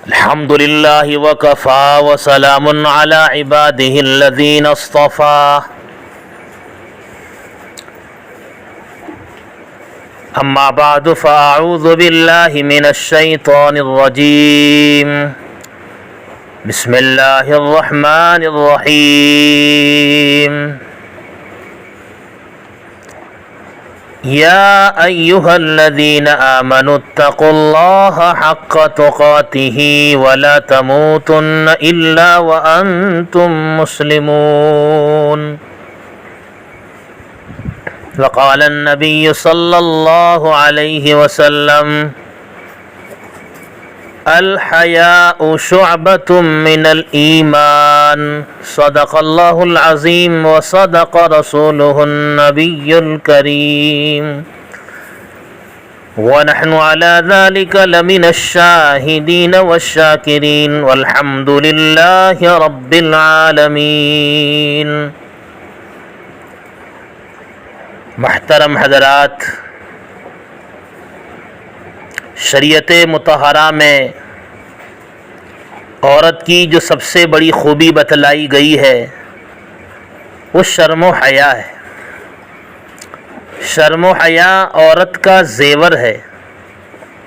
الحمد لله وكفى وسلام على عباده الذين اصطفى أما بعد فأعوذ بالله من الشيطان الرجيم بسم الله الرحمن الرحيم يا أيها الذين آمنوا اتقوا الله حق تقاته ولا تموتن إلا وأنتم مسلمون وقال النبي صلى الله عليه وسلم الحياء شعبة من الإيمان صدق الله العظيم وصدق رسوله النبي الكريم ونحن على ذلك لمن الشاهدين والشاكرين والحمد لله رب العالمين. محترم حضرات، شریعت مطہرہ میں عورت کی جو سب سے بڑی خوبی بتلائی گئی ہے وہ شرم و حیا ہے. شرم و حیا عورت کا زیور ہے،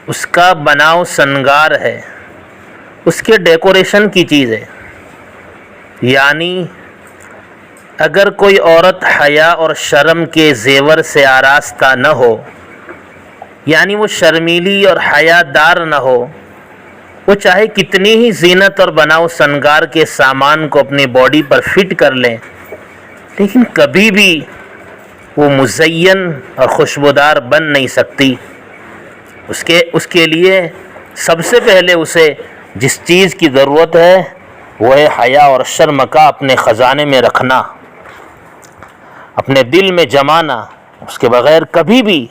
اس کا بناؤ سنگار ہے، اس کے ڈیکوریشن کی چیز ہے. یعنی اگر کوئی عورت حیا اور شرم کے زیور سے آراستہ نہ ہو، یعنی وہ شرمیلی اور حیا دار نہ ہو، وہ چاہے کتنی ہی زینت اور بناؤ سنگار کے سامان کو اپنی باڈی پر فٹ کر لیں، لیکن کبھی بھی وہ مزین اور خوشبودار بن نہیں سکتی. اس کے لیے سب سے پہلے اسے جس چیز کی ضرورت ہے وہ ہے حیا اور شرم کا اپنے خزانے میں رکھنا، اپنے دل میں جمانا. اس کے بغیر کبھی بھی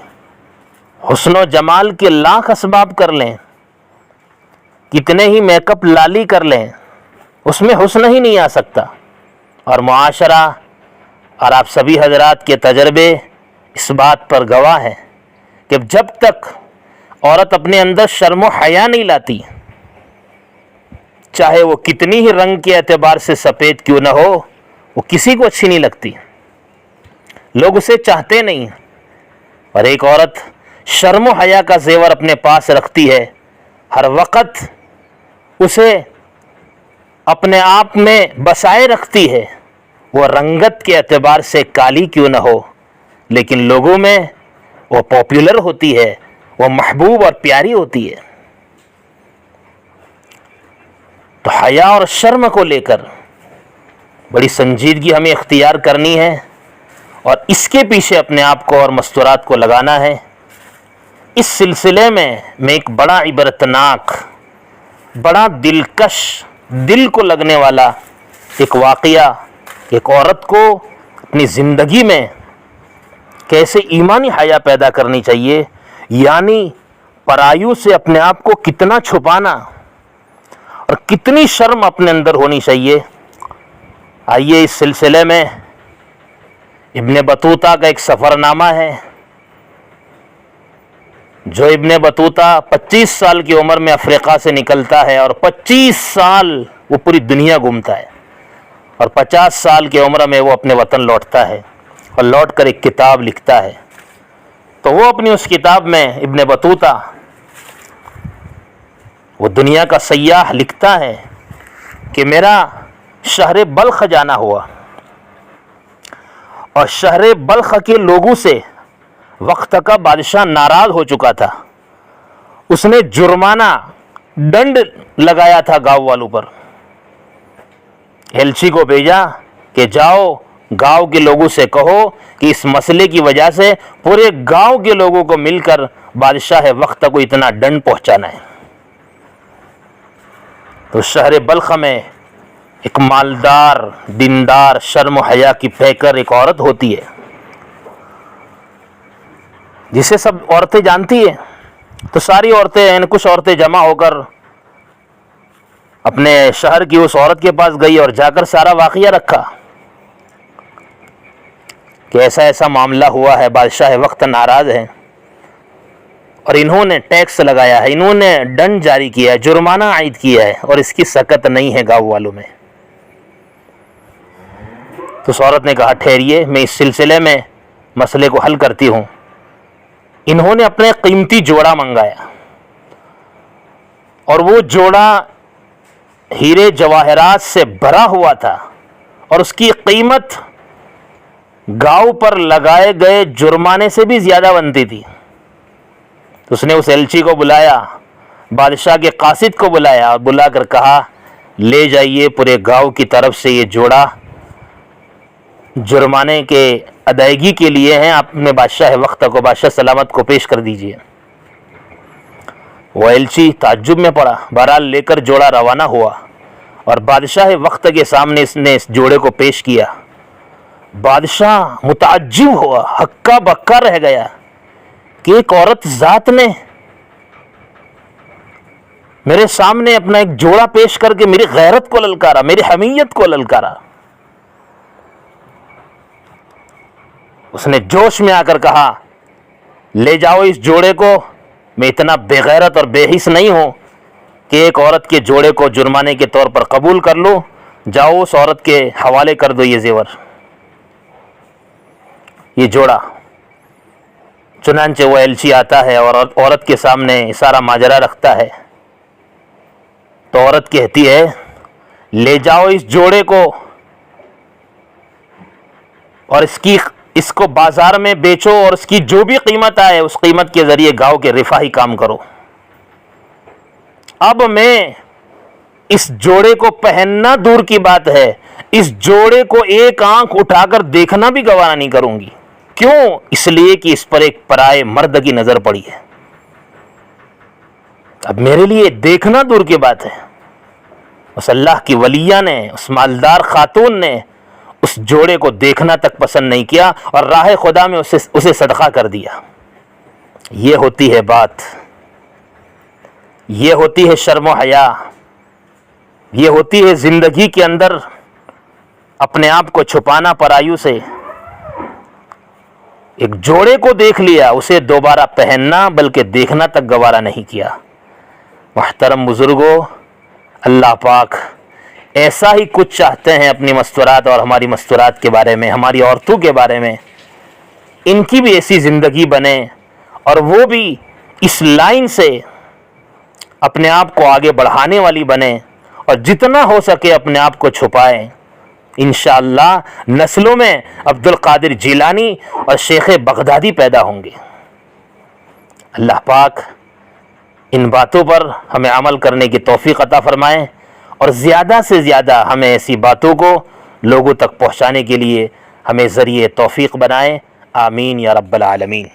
حسن و جمال کے لاکھ اسباب کر لیں، کتنے ہی میک اپ لالی کر لیں، اس میں حسن ہی نہیں آ سکتا. اور معاشرہ اور آپ سبھی حضرات کے تجربے اس بات پر گواہ ہیں کہ جب تک عورت اپنے اندر شرم و حیا نہیں لاتی، چاہے وہ کتنی ہی رنگ کے اعتبار سے سفید کیوں نہ ہو، وہ کسی کو اچھی نہیں لگتی، لوگ اسے چاہتے نہیں. اور ایک عورت شرم و حیا کا زیور اپنے پاس رکھتی ہے، ہر وقت اسے اپنے آپ میں بسائے رکھتی ہے. وہ رنگت کے اعتبار سے کالی کیوں نہ ہو، لیکن لوگوں میں وہ پاپولر ہوتی ہے، وہ محبوب اور پیاری ہوتی ہے. تو حیا اور شرم کو لے کر بڑی سنجیدگی ہمیں اختیار کرنی ہے اور اس کے پیچھے اپنے آپ کو اور مستورات کو لگانا ہے. اس سلسلے میں ایک بڑا عبرتناک، بڑا دلکش، دل کو لگنے والا ایک واقعہ، ایک عورت کو اپنی زندگی میں کیسے ایمانی حیا پیدا کرنی چاہیے، یعنی پرایوں سے اپنے آپ کو کتنا چھپانا اور کتنی شرم اپنے اندر ہونی چاہیے. آئیے اس سلسلے میں ابن بطوطہ کا ایک سفر نامہ ہے جو ابن بطوطہ 25 سال کی عمر میں افریقہ سے نکلتا ہے اور 25 سال وہ پوری دنیا گھومتا ہے اور 50 سال کی عمر میں وہ اپنے وطن لوٹتا ہے اور لوٹ کر ایک کتاب لکھتا ہے. تو وہ اپنی اس کتاب میں ابن بطوطہ وہ دنیا کا سیاح لکھتا ہے کہ میرا شہر بلخ جانا ہوا اور شہر بلخ کے لوگوں سے وقت کا بادشاہ ناراض ہو چکا تھا. اس نے جرمانہ ڈنڈ لگایا تھا گاؤں والوں پر. ایلچی کو بھیجا کہ جاؤ گاؤں کے لوگوں سے کہو کہ اس مسئلے کی وجہ سے پورے گاؤں کے لوگوں کو مل کر بادشاہ وقت کو اتنا ڈنڈ پہنچانا ہے. تو شہر بلخ میں ایک مالدار، دیندار، شرم و حیا کی پیکر ایک عورت ہوتی ہے جسے سب عورتیں جانتی ہیں. تو ساری عورتیں کچھ عورتیں جمع ہو کر اپنے شہر کی اس عورت کے پاس گئی اور جا کر سارا واقعہ رکھا کہ ایسا ایسا معاملہ ہوا ہے، بادشاہ وقت ناراض ہیں. اور انہوں نے ٹیکس لگایا ہے، انہوں نے دنڈ جاری کیا ہے، جرمانہ عائد کیا ہے، اور اس کی سکت نہیں ہے گاؤں والوں میں۔ تو اس عورت نے کہا ٹھہریے، میں اس سلسلے میں مسئلے کو حل کرتی ہوں۔ انہوں نے اپنے قیمتی جوڑا منگایا، اور وہ جوڑا ہیرے جواہرات سے بھرا ہوا تھا، اور اس کی قیمت گاؤں پر لگائے گئے جرمانے سے بھی زیادہ بنتی تھی۔ تو اس نے اس ایلچی کو بلایا، بادشاہ کے قاصد کو بلایا، اور بلا کر کہا لے جائیے پورے گاؤں کی طرف سے یہ جوڑا جرمانے کے ادائیگی کے لیے ہیں، آپ نے بادشاہ وقت کو، بادشاہ سلامت کو پیش کر دیجئے۔ وہ ایلچی تعجب میں پڑا، بہرحال لے کر جوڑا روانہ ہوا، اور بادشاہ وقت کے سامنے اس نے اس جوڑے کو پیش کیا۔ بادشاہ متعجب ہوا، ہکا بکا رہ گیا کہ ایک عورت ذات نے میرے سامنے اپنا ایک جوڑا پیش کر کے میری غیرت کو للکارا، میری حمیت کو للکارا۔ اس نے جوش میں آ کر کہا لے جاؤ اس جوڑے کو، میں اتنا بے غیرت اور بے حس نہیں ہوں کہ ایک عورت کے جوڑے کو جرمانے کے طور پر قبول کر لوں، جاؤ اس عورت کے حوالے کر دو یہ زیور، یہ جوڑا۔ چنانچہ وہ ایلچی آتا ہے اور عورت کے سامنے سارا ماجرا رکھتا ہے، تو عورت کہتی ہے لے جاؤ اس جوڑے کو اور اس کو بازار میں بیچو، اور اس کی جو بھی قیمت آئے اس قیمت کے ذریعے گاؤں کے رفاہی کام کرو۔ اب میں اس جوڑے کو پہننا دور کی بات ہے، اس جوڑے کو ایک آنکھ اٹھا کر دیکھنا بھی گوارا نہیں کروں گی۔ کیوں؟ اس لیے کہ اس پر ایک پرائے مرد کی نظر پڑی ہے۔ اب میرے لیے دیکھنا دور کی بات ہے، اس اللہ کی ولیہ نے، اس مالدار خاتون نے اس جوڑے کو دیکھنا تک پسند نہیں کیا، اور راہ خدا میں اسے صدقہ کر دیا۔ یہ ہوتی ہے بات، یہ ہوتی ہے شرم و حیا، یہ ہوتی ہے زندگی کے اندر اپنے آپ کو چھپانا پرایوں سے۔ ایک جوڑے کو دیکھ لیا، اسے دوبارہ پہننا بلکہ دیکھنا تک گوارا نہیں کیا۔ محترم بزرگوں، اللہ پاک ایسا ہی کچھ چاہتے ہیں اپنی مستورات اور ہماری مستورات کے بارے میں، ہماری عورتوں کے بارے میں، ان کی بھی ایسی زندگی بنے، اور وہ بھی اس لائن سے اپنے آپ کو آگے بڑھانے والی بنے، اور جتنا ہو سکے اپنے آپ کو چھپائیں۔ انشاءاللہ نسلوں میں عبد القادر جیلانی اور شیخ بغدادی پیدا ہوں گے۔ اللہ پاک ان باتوں پر ہمیں عمل کرنے کی توفیق عطا فرمائے، اور زیادہ سے زیادہ ہمیں ایسی باتوں کو لوگوں تک پہنچانے کے لیے ہمیں ذریعے توفیق بنائے۔ آمین یا رب العالمین۔